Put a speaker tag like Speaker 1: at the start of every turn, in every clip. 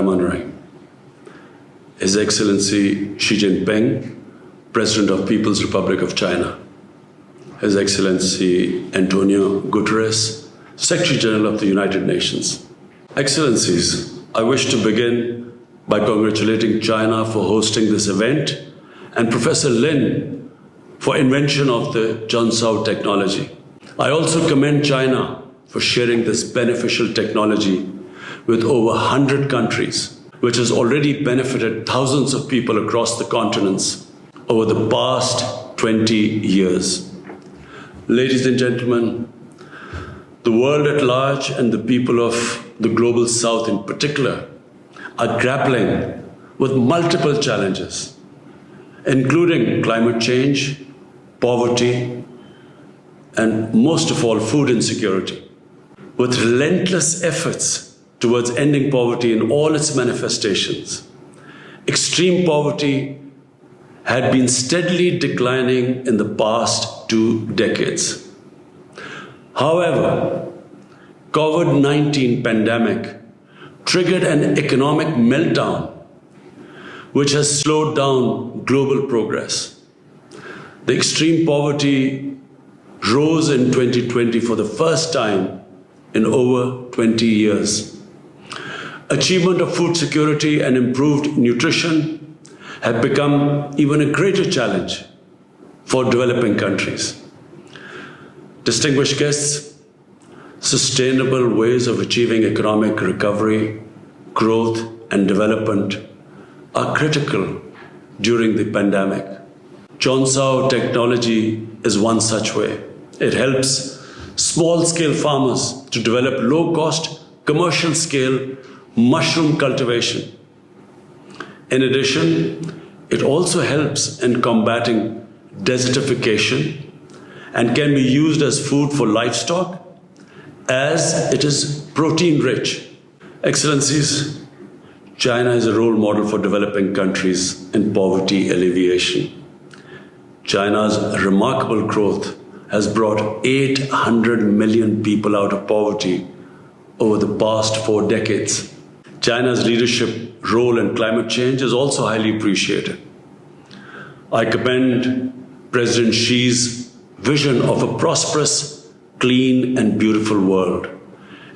Speaker 1: Rahim. His Excellency Xi Jinping, President of People's Republic of China. His Excellency Antonio Guterres, Secretary General of the United Nations. Excellencies, I wish to begin by congratulating China for hosting this event and Professor Lin for invention of the Junco technology. I also commend China for sharing this beneficial technology with over 100 countries, which has already benefited thousands of people across the continents over the past 20 years. Ladies and gentlemen, the world at large and the people of the global south in particular are grappling with multiple challenges, including climate change, poverty, and most of all, food insecurity. With relentless efforts towards ending poverty in all its manifestations, extreme poverty had been steadily declining in the past 2 decades. However, COVID-19 pandemic triggered an economic meltdown which has slowed down global progress. The extreme poverty rose in 2020 for the first time in over 20 years. Achievement of food security and improved nutrition have become even a greater challenge for developing countries. Distinguished guests, sustainable ways of achieving economic recovery, growth, and development are critical during the pandemic. Junco technology is one such way. It helps small-scale farmers to develop low-cost, commercial-scale mushroom cultivation. In addition, it also helps in combating desertification and can be used as food for livestock as it is protein-rich. Excellencies, China is a role model for developing countries in poverty alleviation. China's remarkable growth has brought 800 million people out of poverty over the past 4 decades. China's leadership role in climate change is also highly appreciated. I commend President Xi's vision of a prosperous, clean, and beautiful world,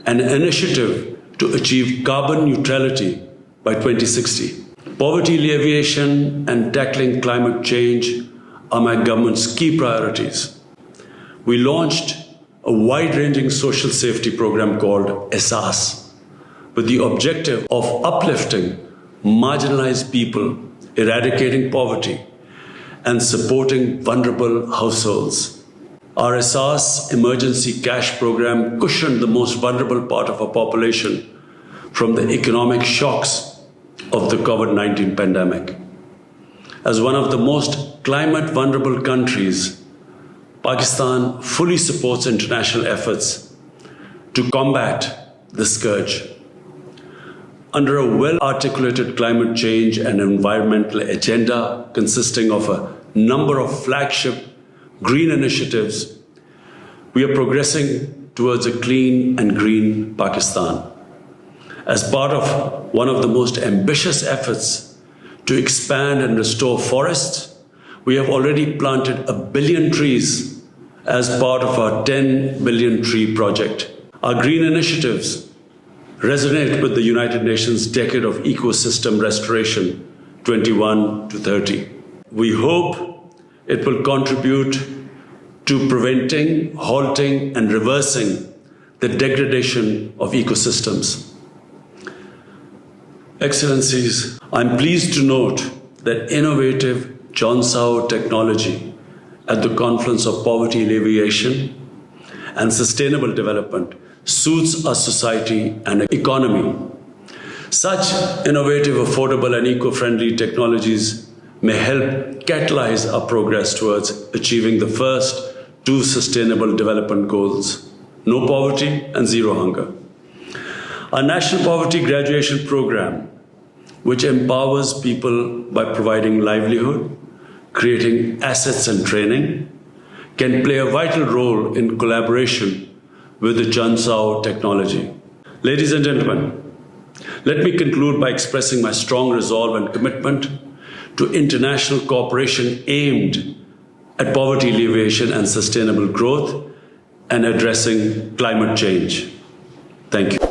Speaker 1: an initiative to achieve carbon neutrality by 2060. Poverty alleviation and tackling climate change are my government's key priorities. We launched a wide-ranging social safety program called ESAS, with the objective of uplifting marginalized people, eradicating poverty, and supporting vulnerable households. Our ESAS emergency cash program cushioned the most vulnerable part of our population from the economic shocks of the COVID-19 pandemic. As one of the most climate vulnerable countries, Pakistan fully supports international efforts to combat the scourge. Under a well-articulated climate change and environmental agenda consisting of a number of flagship green initiatives, we are progressing towards a clean and green Pakistan. As part of one of the most ambitious efforts to expand and restore forests, we have already planted 1 billion trees as part of our 10 billion tree project. Our green initiatives resonate with the United Nations Decade of Ecosystem Restoration 21 to 30. We hope it will contribute to preventing, halting, and reversing the degradation of ecosystems. Excellencies, I'm pleased to note that innovative Junco technology at the confluence of poverty alleviation and sustainable development suits our society and economy. Such innovative, affordable, and eco-friendly technologies may help catalyze our progress towards achieving the first 2 sustainable development goals: no poverty and zero hunger. Our National Poverty Graduation Program, which empowers people by providing livelihood, creating assets and training, can play a vital role in collaboration with the Junco technology. Ladies and gentlemen, Let me conclude by expressing my strong resolve and commitment to international cooperation aimed at poverty alleviation and sustainable growth and addressing climate change. Thank you.